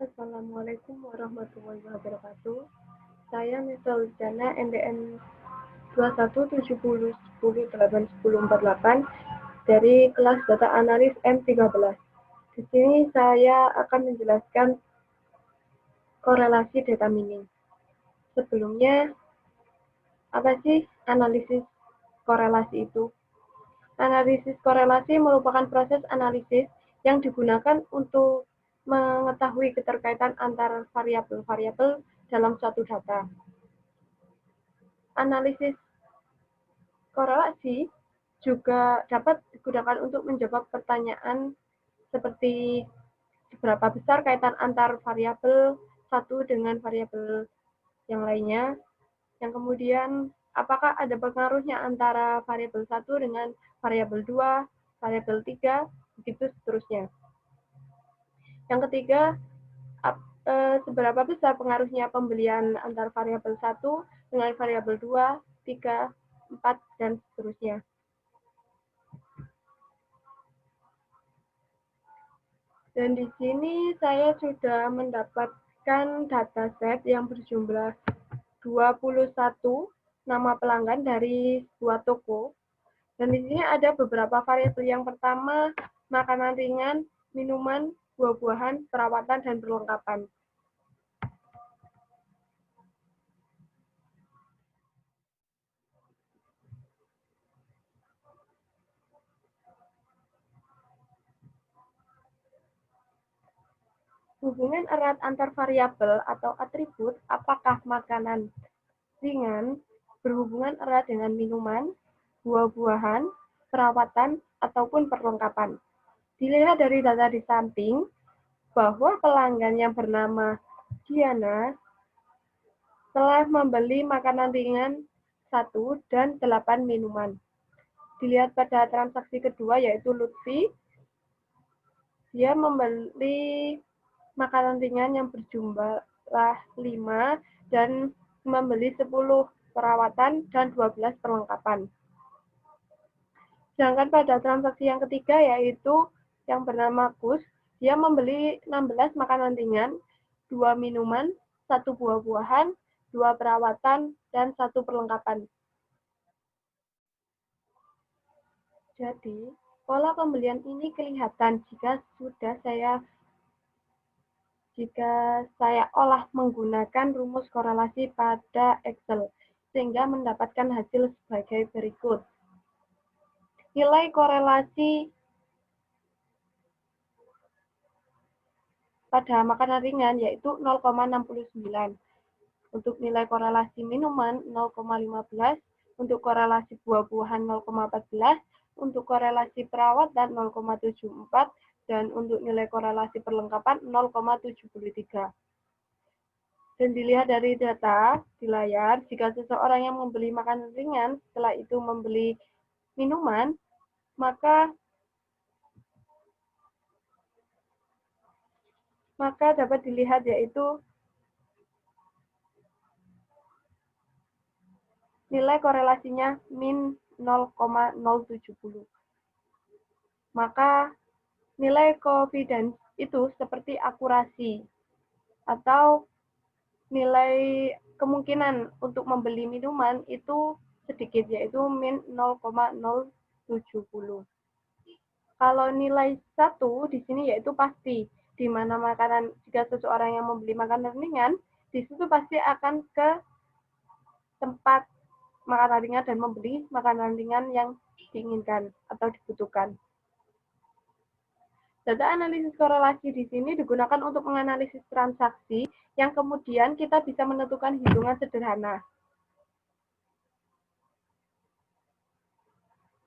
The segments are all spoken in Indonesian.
Assalamualaikum warahmatullahi wabarakatuh. Saya Nisa Luciana, NDN 2170108108 dari kelas Data Analis M13. Di sini saya akan menjelaskan korelasi data mining. Sebelumnya, apa sih analisis korelasi itu? Analisis korelasi merupakan proses analisis yang digunakan untuk mengetahui keterkaitan antar variabel-variabel dalam suatu data. Analisis korelasi juga dapat digunakan untuk menjawab pertanyaan seperti seberapa besar kaitan antar variabel satu dengan variabel yang lainnya, yang kemudian apakah ada pengaruhnya antara variabel 1 dengan variabel 2, variabel 3, begitu seterusnya. Yang ketiga, seberapa besar pengaruhnya pembelian antar variabel 1 dengan variabel 2, 3, 4, dan seterusnya. Dan di sini saya sudah mendapatkan dataset yang berjumlah 21 nama pelanggan dari sebuah toko. Dan di sini ada beberapa variabel. Yang pertama, makanan ringan, minuman, buah-buahan, perawatan, dan perlengkapan. Hubungan erat antar variabel atau atribut apakah makanan ringan berhubungan erat dengan minuman, buah-buahan, perawatan, ataupun perlengkapan. Dilihat dari data di samping, bahwa pelanggan yang bernama Diana telah membeli makanan ringan 1 dan 8 minuman. Dilihat pada transaksi kedua yaitu Lutfi, dia membeli makanan ringan yang berjumlah 5 dan membeli 10 perawatan dan 12 perlengkapan. Sedangkan pada transaksi yang ketiga yaitu yang bernama Gus, dia membeli 16 makanan ringan, 2 minuman, 1 buah-buahan, 2 perawatan, dan 1 perlengkapan. Jadi, pola pembelian ini kelihatan jika saya olah menggunakan rumus korelasi pada Excel, sehingga mendapatkan hasil sebagai berikut. Nilai korelasi pada makanan ringan yaitu 0,69. Untuk nilai korelasi minuman 0,15, untuk korelasi buah-buahan 0,14, untuk korelasi perawatan 0,74, dan untuk nilai korelasi perlengkapan 0,73. Dan dilihat dari data di layar, jika seseorang yang membeli makanan ringan setelah itu membeli minuman, maka dapat dilihat yaitu nilai korelasinya min 0,070. Maka nilai confidence itu seperti akurasi atau nilai kemungkinan untuk membeli minuman itu sedikit, yaitu min 0,070. Kalau nilai 1 di sini yaitu pasti, di mana jika seseorang yang membeli makanan ringan, di situ pasti akan ke tempat makanan ringan dan membeli makanan ringan yang diinginkan atau dibutuhkan. Data analisis korelasi di sini digunakan untuk menganalisis transaksi yang kemudian kita bisa menentukan hitungan sederhana.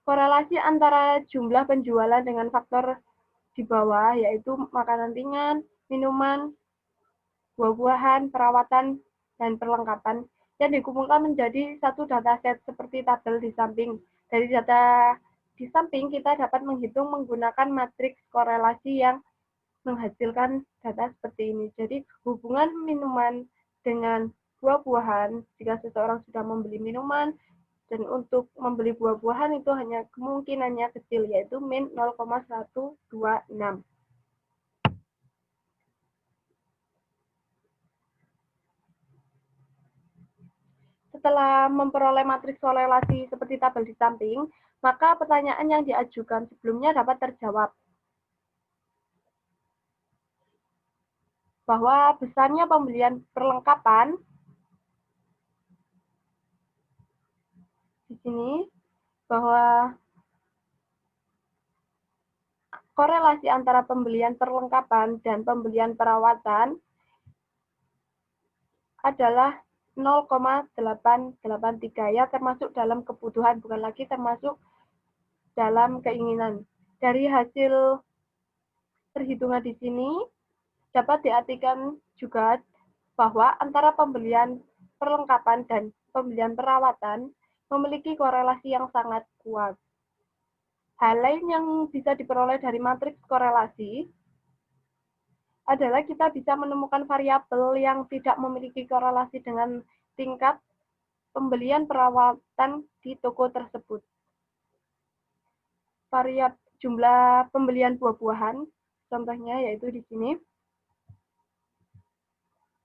Korelasi antara jumlah penjualan dengan faktor di bawah, yaitu makanan ringan, minuman, buah-buahan, perawatan, dan perlengkapan, yang dikumpulkan menjadi satu dataset seperti tabel di samping. Dari data di samping, kita dapat menghitung menggunakan matriks korelasi yang menghasilkan data seperti ini. Jadi, hubungan minuman dengan buah-buahan, jika seseorang sudah membeli minuman, dan untuk membeli buah-buahan itu hanya kemungkinannya kecil, yaitu min 0,126. setelah memperoleh matriks korelasi seperti tabel di samping, maka pertanyaan yang diajukan sebelumnya dapat terjawab. Bahwa besarnya pembelian perlengkapan di sini, bahwa korelasi antara pembelian perlengkapan dan pembelian perawatan adalah 0,883, ya, termasuk dalam kebutuhan, bukan lagi termasuk dalam keinginan. Dari hasil perhitungan di sini dapat diartikan juga bahwa antara pembelian perlengkapan dan pembelian perawatan memiliki korelasi yang sangat kuat. Hal lain yang bisa diperoleh dari matriks korelasi adalah kita bisa menemukan variabel yang tidak memiliki korelasi dengan tingkat pembelian perawatan di toko tersebut. Variabel jumlah pembelian buah-buahan, contohnya yaitu di sini.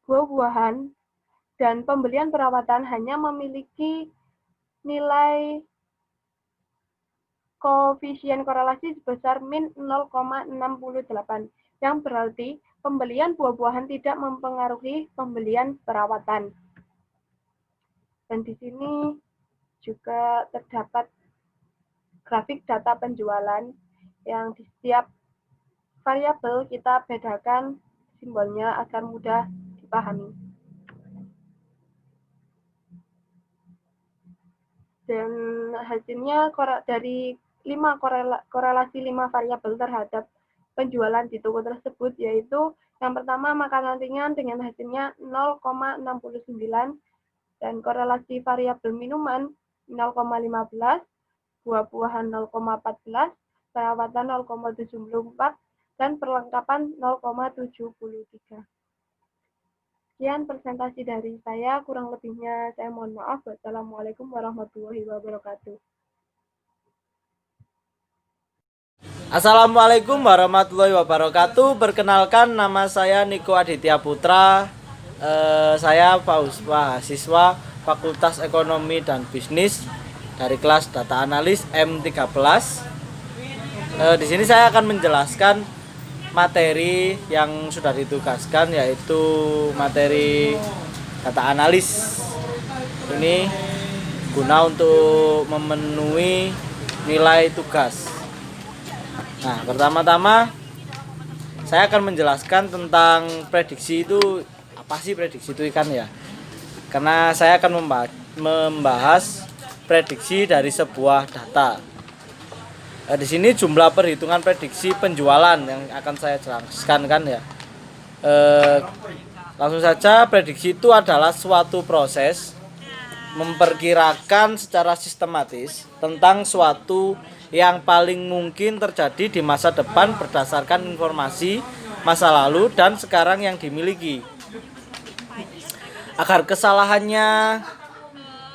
Buah-buahan dan pembelian perawatan hanya memiliki nilai koefisien korelasi sebesar min 0,68, yang berarti pembelian buah-buahan tidak mempengaruhi pembelian perawatan. Dan di sini juga terdapat grafik data penjualan yang di setiap variabel kita bedakan simbolnya agar mudah dipahami. Dan hasilnya dari korelasi 5 variabel terhadap penjualan di toko tersebut, yaitu yang pertama makanan ringan dengan hasilnya 0,69, dan korelasi variabel minuman 0,15, buah-buahan 0,14, perawatan 0,74, dan perlengkapan 0,73. Sekian presentasi dari saya, kurang lebihnya saya mohon maaf. Wassalamualaikum warahmatullahi wabarakatuh. Assalamualaikum warahmatullahi wabarakatuh. Perkenalkan, nama saya Niko Aditya Putra. Saya mahasiswa Fakultas Ekonomi dan Bisnis dari kelas Data Analis M13. Di sini saya akan menjelaskan materi yang sudah ditugaskan, yaitu materi data analis. Ini guna untuk memenuhi nilai tugas. Nah, pertama-tama saya akan menjelaskan tentang prediksi itu. Apa sih prediksi itu kan ya? Karena saya akan membahas prediksi dari sebuah data. Di sini jumlah perhitungan prediksi penjualan yang akan saya jelaskan kan ya. Langsung saja, prediksi itu adalah suatu proses memperkirakan secara sistematis tentang suatu yang paling mungkin terjadi di masa depan berdasarkan informasi masa lalu dan sekarang yang dimiliki. Agar kesalahannya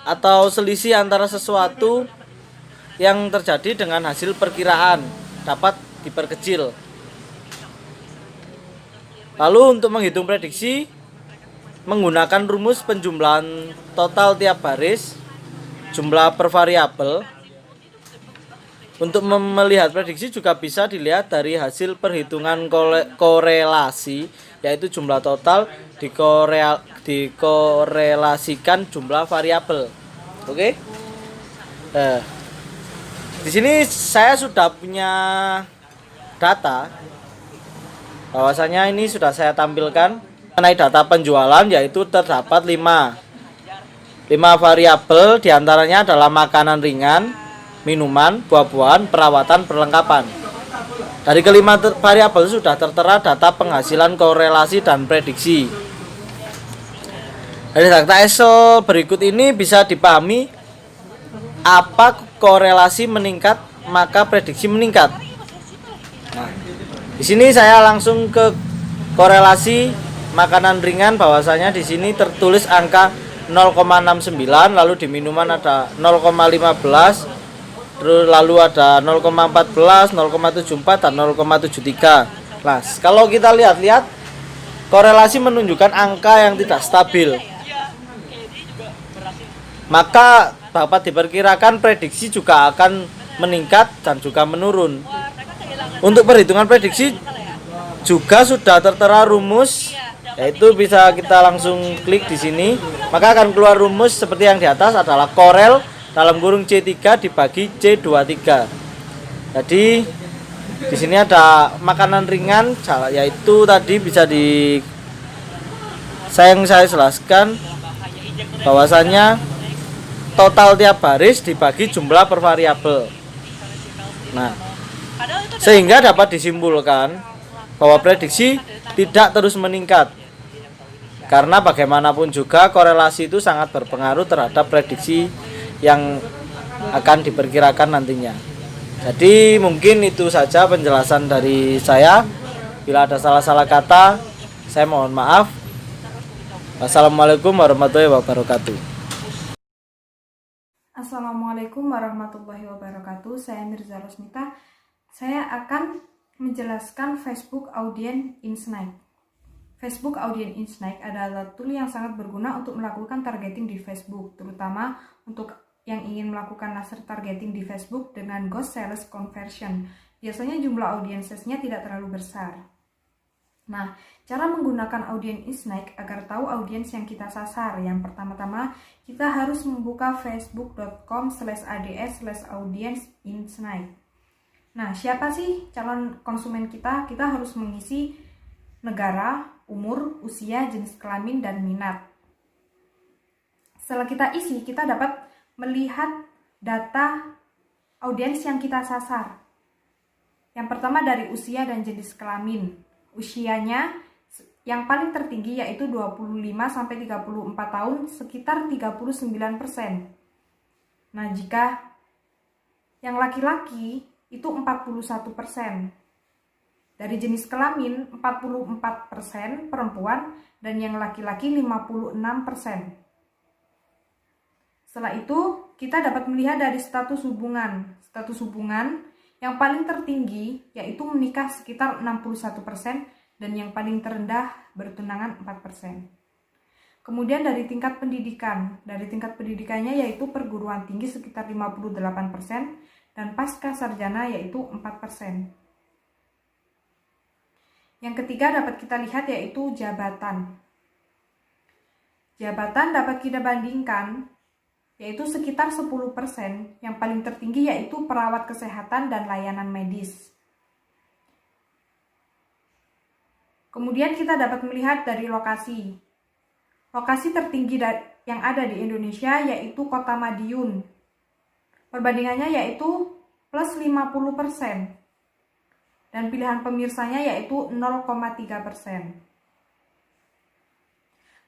atau selisih antara sesuatu yang terjadi dengan hasil perkiraan dapat diperkecil. Lalu untuk menghitung prediksi menggunakan rumus penjumlahan total tiap baris, jumlah per variabel. Untuk melihat prediksi juga bisa dilihat dari hasil perhitungan korelasi, yaitu jumlah total dikorelasikan jumlah variabel. Oke? Di sini saya sudah punya data, bahwasanya ini sudah saya tampilkan mengenai data penjualan, yaitu terdapat 5 variabel, diantaranya adalah makanan ringan, minuman, buah-buahan, perawatan, perlengkapan. Dari kelima variabel sudah tertera data penghasilan, korelasi, dan prediksi. Dari data Excel berikut ini bisa dipahami apa korelasi meningkat maka prediksi meningkat. Nah, di sini saya langsung ke korelasi makanan ringan, bahwasanya di sini tertulis angka 0,69, lalu di minuman ada 0,15, terus lalu ada 0,14, 0,74 dan 0,73. Nah, kalau kita lihat korelasi menunjukkan angka yang tidak stabil. maka dapat diperkirakan prediksi juga akan meningkat dan juga menurun. Untuk perhitungan prediksi juga sudah tertera rumus, yaitu bisa kita langsung klik di sini, maka akan keluar rumus seperti yang di atas adalah korel dalam kurung C3 dibagi C23. Jadi di sini ada makanan ringan, yaitu tadi bisa saya jelaskan bahwasanya total tiap baris dibagi jumlah per variabel. Nah, sehingga dapat disimpulkan bahwa prediksi tidak terus meningkat. Karena bagaimanapun juga korelasi itu sangat berpengaruh terhadap prediksi yang akan diperkirakan nantinya. Jadi mungkin itu saja penjelasan dari saya. Bila ada salah-salah kata, saya mohon maaf. Wassalamualaikum warahmatullahi wabarakatuh. Assalamualaikum warahmatullahi wabarakatuh. Saya Mirza Rosnita. Saya akan menjelaskan Facebook Audience Insight. Facebook Audience Insight adalah tool yang sangat berguna untuk melakukan targeting di Facebook, terutama untuk yang ingin melakukan laser targeting di Facebook dengan ghost sales conversion. Biasanya jumlah audiensesnya tidak terlalu besar. Nah, cara menggunakan Audience Insight agar tahu audiens yang kita sasar. Yang pertama-tama, kita harus membuka facebook.com/ads/audience-insight. Nah, siapa sih calon konsumen kita? Kita harus mengisi negara, umur, usia, jenis kelamin, dan minat. Setelah kita isi, kita dapat melihat data audiens yang kita sasar. Yang pertama dari usia dan jenis kelamin. Usianya yang paling tertinggi yaitu 25-34 tahun, sekitar 39%. Nah, jika yang laki-laki itu 41%. Dari jenis kelamin 44% perempuan dan yang laki-laki 56%. Setelah itu, kita dapat melihat dari status hubungan. Status hubungan yang paling tertinggi yaitu menikah sekitar 61% dan yang paling terendah bertunangan 4%. Kemudian dari tingkat pendidikan. Dari tingkat pendidikannya yaitu perguruan tinggi sekitar 58% dan pasca sarjana yaitu 4%. Yang ketiga dapat kita lihat yaitu jabatan. Jabatan dapat kita bandingkan yaitu sekitar 10%, yang paling tertinggi yaitu perawat kesehatan dan layanan medis. Kemudian kita dapat melihat dari lokasi. Lokasi tertinggi yang ada di Indonesia yaitu Kota Madiun. Perbandingannya yaitu plus 50%. Dan pilihan pemirsanya yaitu 0,3%.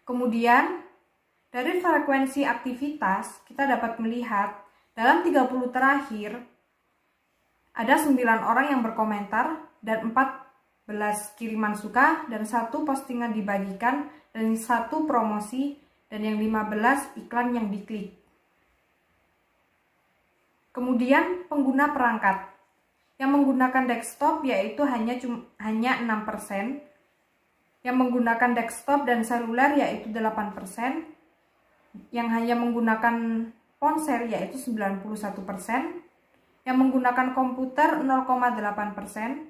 Kemudian dari frekuensi aktivitas, kita dapat melihat dalam 30 terakhir, ada 9 orang yang berkomentar dan 14 kiriman suka, dan 1 postingan dibagikan, dan 1 promosi, dan yang 15 iklan yang diklik. Kemudian pengguna perangkat. Yang menggunakan desktop yaitu hanya 6%, yang menggunakan desktop dan seluler yaitu 8%, yang hanya menggunakan ponsel yaitu 91%, yang menggunakan komputer 0,8%,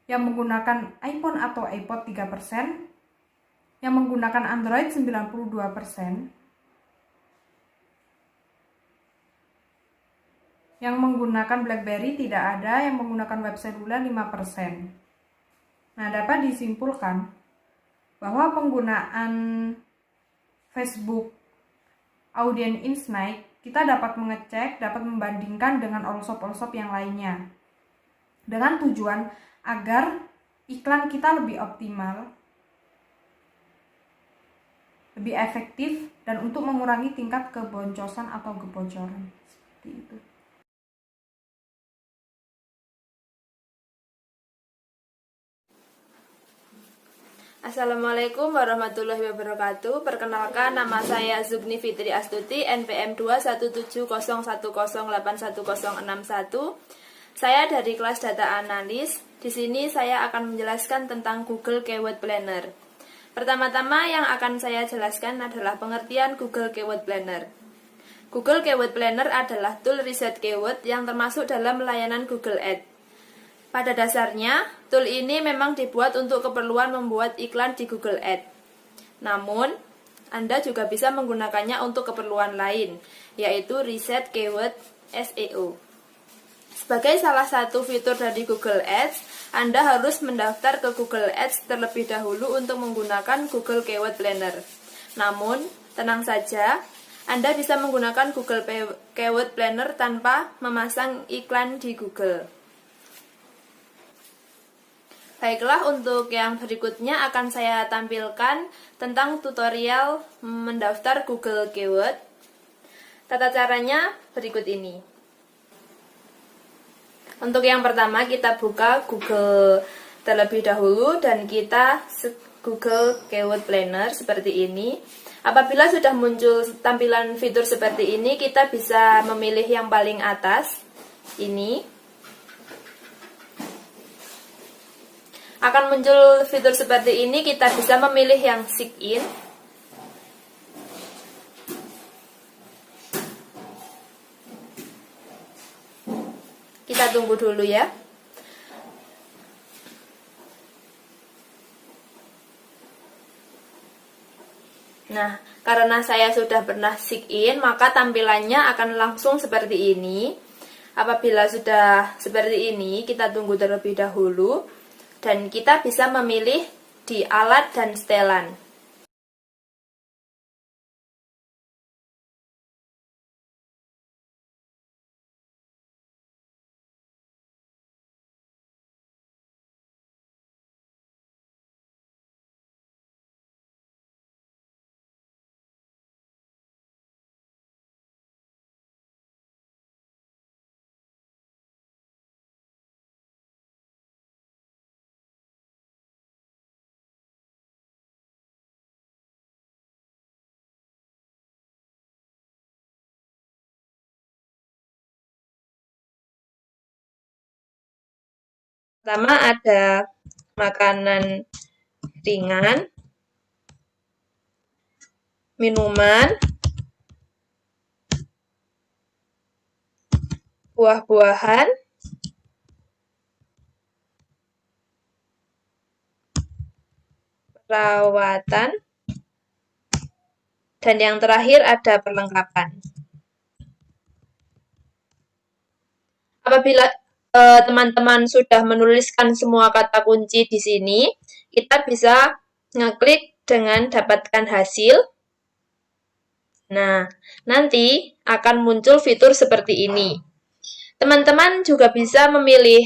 yang menggunakan iPhone atau iPod 3%, yang menggunakan Android 92%, yang menggunakan BlackBerry tidak ada, yang menggunakan web seluler 5%. Nah, dapat disimpulkan bahwa penggunaan Facebook Audience Insight, kita dapat mengecek, dapat membandingkan dengan all-shop yang lainnya. Dengan tujuan agar iklan kita lebih optimal, lebih efektif, dan untuk mengurangi tingkat keboncosan atau kebocoran. Seperti itu. Assalamualaikum warahmatullahi wabarakatuh. Perkenalkan, nama saya Zubni Fitri Astuti, NPM 21701081081. Saya dari kelas Data Analis. Di sini saya akan menjelaskan tentang Google Keyword Planner. Pertama-tama yang akan saya jelaskan adalah pengertian Google Keyword Planner. Google Keyword Planner adalah tool riset keyword yang termasuk dalam layanan Google Ads. Pada dasarnya, tool ini memang dibuat untuk keperluan membuat iklan di Google Ads. Namun, Anda juga bisa menggunakannya untuk keperluan lain, yaitu riset keyword SEO. Sebagai salah satu fitur dari Google Ads, Anda harus mendaftar ke Google Ads terlebih dahulu untuk menggunakan Google Keyword Planner. Namun, tenang saja, Anda bisa menggunakan Google Keyword Planner tanpa memasang iklan di Google. Baiklah, untuk yang berikutnya akan saya tampilkan tentang tutorial mendaftar Google Keyword. Tata caranya berikut ini. Untuk yang pertama, kita buka Google terlebih dahulu dan kita Google Keyword Planner seperti ini. Apabila sudah muncul tampilan fitur seperti ini, kita bisa memilih yang paling atas. Ini akan muncul fitur seperti ini, kita bisa memilih yang sign in. Kita tunggu dulu ya. Nah, karena saya sudah pernah sign in, maka tampilannya akan langsung seperti ini. Apabila sudah seperti ini, kita tunggu terlebih dahulu. Dan kita bisa memilih di alat dan setelan. Pertama ada makanan ringan, minuman, buah-buahan, perawatan, dan yang terakhir ada perlengkapan. Apabila teman-teman sudah menuliskan semua kata kunci di sini, kita bisa ngeklik dengan dapatkan hasil. Nah, nanti akan muncul fitur seperti ini. Teman-teman juga bisa memilih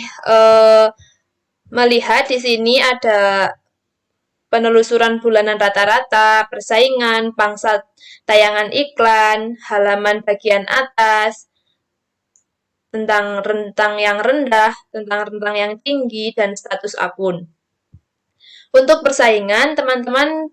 melihat di sini ada penelusuran bulanan rata-rata, persaingan, pangsa tayangan iklan, halaman bagian atas, tentang rentang yang rendah, tentang rentang yang tinggi, dan status akun. Untuk persaingan, teman-teman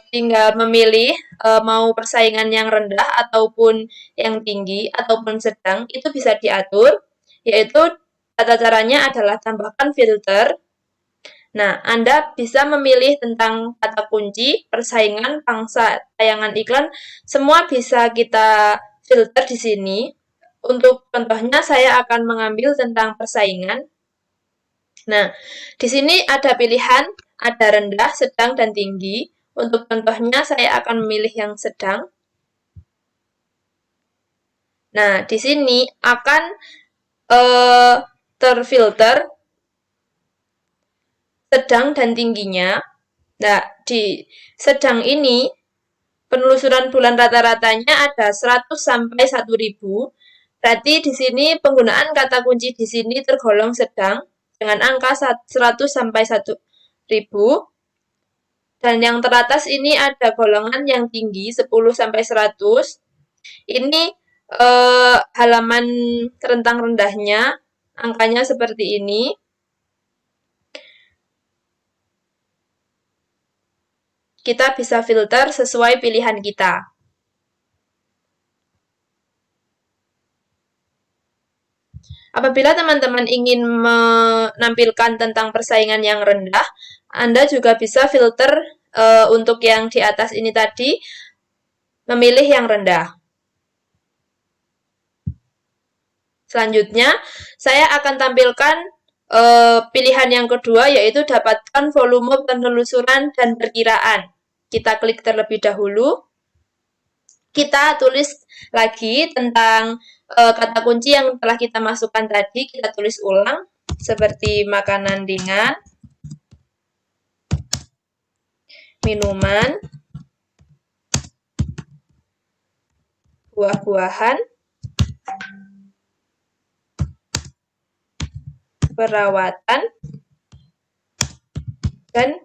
tinggal memilih mau persaingan yang rendah ataupun yang tinggi ataupun sedang, itu bisa diatur, yaitu tata caranya adalah tambahkan filter. Nah, Anda bisa memilih tentang kata kunci, persaingan, pangsa tayangan iklan, semua bisa kita filter di sini. Untuk contohnya, saya akan mengambil tentang persaingan. Nah, di sini ada pilihan, ada rendah, sedang, dan tinggi. Untuk contohnya, saya akan memilih yang sedang. Nah, di sini akan terfilter sedang dan tingginya. Nah, di sedang ini, penelusuran bulan rata-ratanya ada 100 sampai 1000. Berarti di sini penggunaan kata kunci di sini tergolong sedang dengan angka 100 sampai 1000. Dan yang teratas ini ada golongan yang tinggi 10 sampai 100. Ini halaman rentang rendahnya, angkanya seperti ini. Kita bisa filter sesuai pilihan kita. Apabila teman-teman ingin menampilkan tentang persaingan yang rendah, Anda juga bisa filter untuk yang di atas ini tadi, memilih yang rendah. Selanjutnya, saya akan tampilkan pilihan yang kedua, yaitu dapatkan volume penelusuran dan perkiraan. Kita klik terlebih dahulu. Kita tulis lagi tentang kata kunci yang telah kita masukkan tadi, kita tulis ulang, seperti makanan ringan, minuman, buah-buahan, perawatan, dan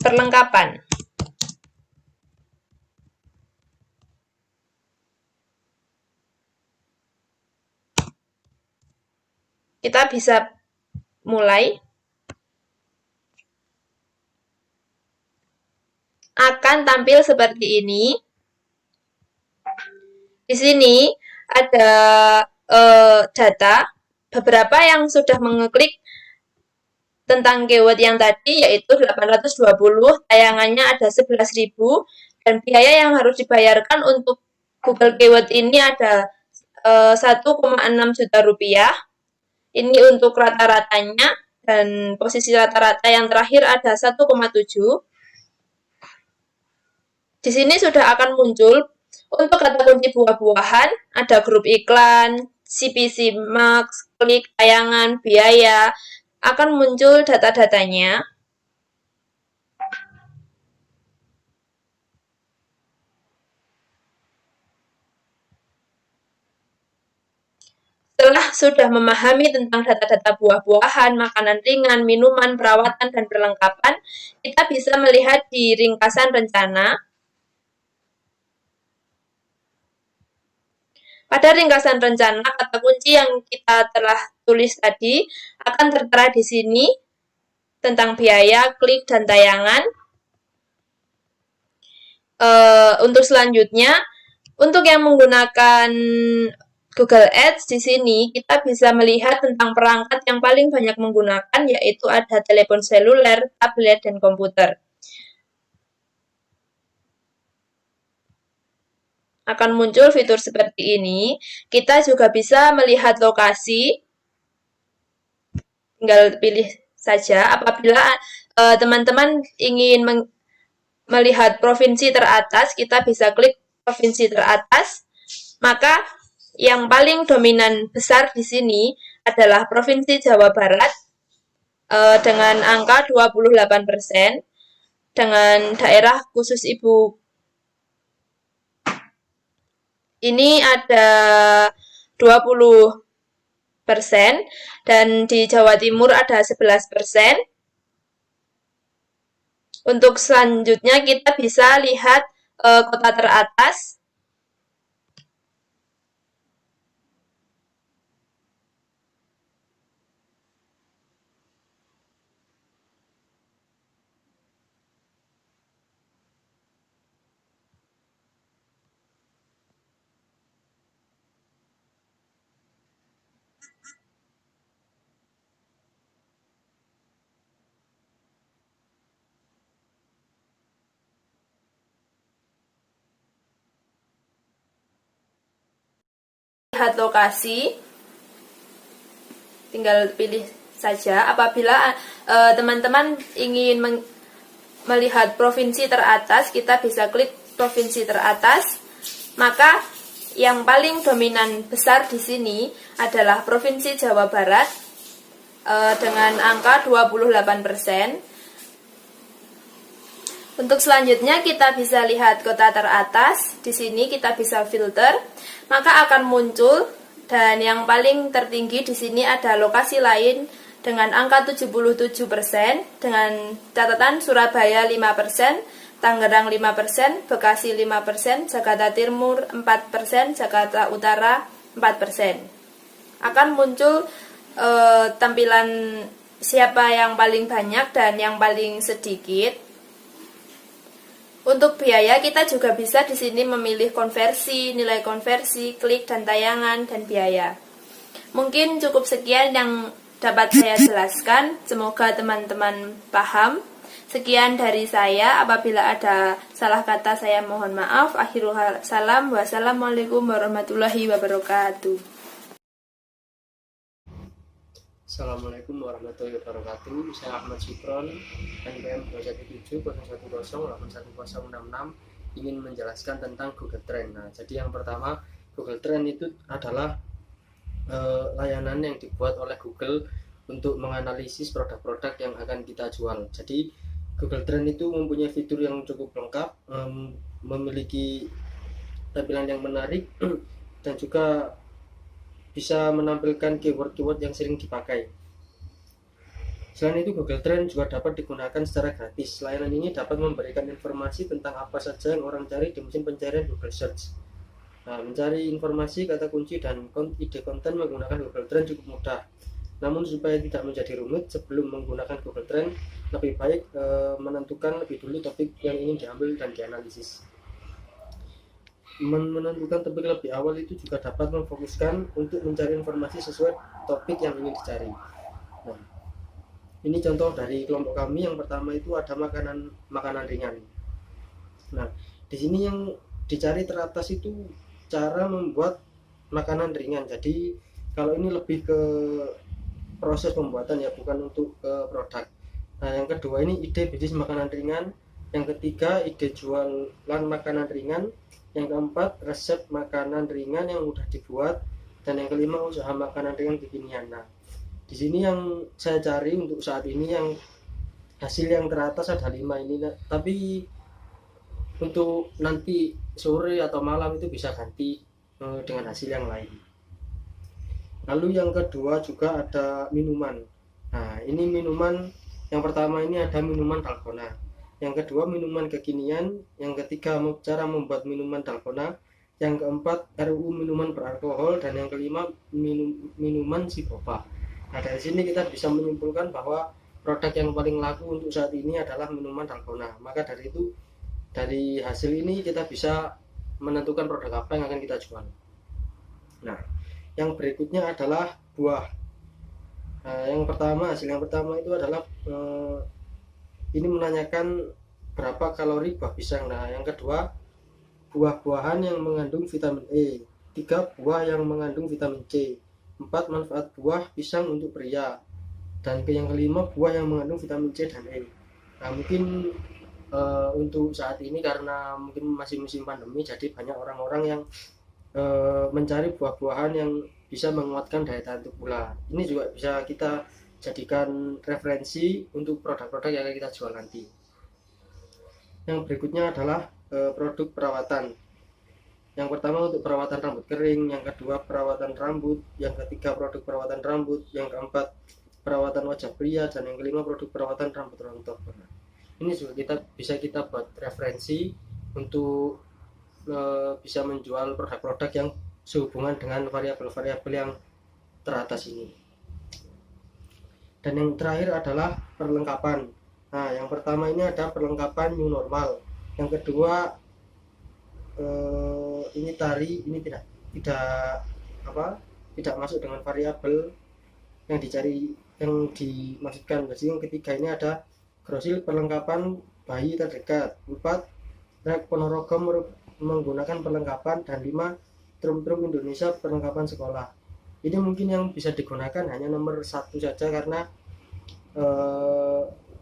perlengkapan. Kita bisa mulai. Akan tampil seperti ini. Di sini ada data. Beberapa yang sudah mengeklik tentang keyword yang tadi, yaitu 820, tayangannya ada 11.000, dan biaya yang harus dibayarkan untuk Google Keyword ini ada 1,6 juta rupiah. Ini untuk rata-ratanya, dan posisi rata-rata yang terakhir ada 1,7. Di sini sudah akan muncul untuk kata kunci buah-buahan, ada grup iklan, CPC Max, klik, tayangan, biaya, akan muncul data-datanya. Setelah sudah memahami tentang data-data buah-buahan, makanan ringan, minuman, perawatan, dan perlengkapan, kita bisa melihat di ringkasan rencana. Pada ringkasan rencana, kata kunci yang kita telah tulis tadi akan tertera di sini tentang biaya, klik, dan tayangan. Untuk selanjutnya, untuk yang menggunakan Google Ads, di sini kita bisa melihat tentang perangkat yang paling banyak menggunakan, yaitu ada telepon seluler, tablet, dan komputer. Akan muncul fitur seperti ini. Kita juga bisa melihat lokasi. Tinggal pilih saja. Apabila teman-teman ingin melihat provinsi teratas, kita bisa klik provinsi teratas. Maka yang paling dominan besar di sini adalah Provinsi Jawa Barat dengan angka 28%, dengan daerah khusus ibu ini ada 20%, dan di Jawa Timur ada 11%. Untuk selanjutnya kita bisa lihat kota teratas. Lihat lokasi, tinggal pilih saja. Apabila teman-teman ingin melihat provinsi teratas, kita bisa klik provinsi teratas. Maka yang paling dominan besar di sini adalah Provinsi Jawa Barat dengan angka 28%. Untuk selanjutnya kita bisa lihat kota teratas. Di sini kita bisa filter, maka akan muncul, dan yang paling tertinggi di sini ada lokasi lain dengan angka 77%, dengan catatan Surabaya 5%, Tangerang 5%, Bekasi 5%, Jakarta Timur 4%, Jakarta Utara 4%. Akan muncul tampilan siapa yang paling banyak dan yang paling sedikit. Untuk biaya kita juga bisa di sini memilih konversi, nilai konversi, klik, dan tayangan, dan biaya. Mungkin cukup sekian yang dapat saya jelaskan. Semoga teman-teman paham. Sekian dari saya. Apabila ada salah kata saya mohon maaf. Akhirul salam. Wassalamualaikum warahmatullahi wabarakatuh. Assalamualaikum warahmatullahi wabarakatuh. Saya Ahmad Sukron, NPM 217 ingin menjelaskan tentang Google Trend. Nah, jadi yang pertama, Google Trend itu adalah layanan yang dibuat oleh Google untuk menganalisis produk-produk yang akan kita jual. Jadi Google Trend itu mempunyai fitur yang cukup lengkap, memiliki tampilan yang menarik dan juga bisa menampilkan keyword-keyword yang sering dipakai. Selain itu, Google Trend juga dapat digunakan secara gratis. Layanan ini dapat memberikan informasi tentang apa saja yang orang cari di mesin pencarian Google Search. Nah, mencari informasi, kata kunci, dan ide konten menggunakan Google Trend cukup mudah. Namun supaya tidak menjadi rumit, sebelum menggunakan Google Trend, lebih baik menentukan lebih dulu topik yang ingin diambil dan dianalisis. Menentukan topik lebih awal itu juga dapat memfokuskan untuk mencari informasi sesuai topik yang ingin dicari. Nah, ini contoh dari kelompok kami. Yang pertama itu ada makanan ringan. Nah, di sini yang dicari teratas itu cara membuat makanan ringan. Jadi kalau ini lebih ke proses pembuatan ya, bukan untuk ke produk. Nah, yang kedua ini ide bisnis makanan ringan. Yang ketiga ide jualan makanan ringan. Yang keempat resep makanan ringan yang mudah dibuat. Dan yang kelima usaha makanan ringan kekinian. Nah, di sini yang saya cari untuk saat ini yang hasil yang teratas ada 5 ini. Tapi untuk nanti sore atau malam itu bisa ganti dengan hasil yang lain. Lalu yang kedua juga ada minuman. Nah, ini minuman yang pertama ini ada minuman dalgona. Yang kedua minuman kekinian. Yang ketiga cara membuat minuman dalgona. Yang keempat RUU minuman beralkohol. Dan yang kelima minuman sibopa. Nah, dari sini kita bisa menyimpulkan bahwa produk yang paling laku untuk saat ini adalah minuman dalgona. Maka dari itu, dari hasil ini kita bisa menentukan produk apa yang akan kita jual. Nah, yang berikutnya adalah buah. Nah, hasil yang pertama itu adalah ini menanyakan berapa kalori buah pisang. Nah, yang kedua buah-buahan yang mengandung vitamin E. 3 buah yang mengandung vitamin C. 4 manfaat buah pisang untuk pria. Dan yang kelima buah yang mengandung vitamin C dan E. Nah, mungkin untuk saat ini karena mungkin masih musim pandemi, jadi banyak orang-orang yang mencari buah-buahan yang bisa menguatkan daya tahan tubuh. Ini juga bisa kita jadikan referensi untuk produk-produk yang akan kita jual nanti. Yang berikutnya adalah produk perawatan. Yang pertama untuk perawatan rambut kering, yang kedua perawatan rambut, yang ketiga produk perawatan rambut, yang keempat perawatan wajah pria, dan yang kelima produk perawatan rambut rontok. Ini juga bisa kita buat referensi untuk bisa menjual produk-produk yang sehubungan dengan variabel-variabel yang teratas ini. Dan yang terakhir adalah perlengkapan. Nah, yang pertama ini ada perlengkapan new normal. Yang kedua ini tari, ini tidak masuk dengan variabel yang dicari, yang dimaksudkan. Jadi yang ketiga ini ada grosil perlengkapan bayi terdekat. 4 trek Ponorogo menggunakan perlengkapan. Dan 5 Trum-Trum Indonesia perlengkapan sekolah. Ini mungkin yang bisa digunakan hanya nomor 1 saja, karena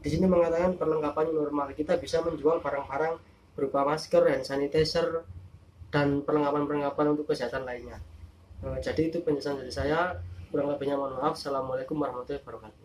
di sini mengatakan perlengkapan normal. Kita bisa menjual barang-barang berupa masker, hand sanitizer, dan perlengkapan-perlengkapan untuk kesehatan lainnya. Jadi itu penjelasan dari saya. Kurang lebihnya mohon maaf. Assalamualaikum warahmatullahi wabarakatuh.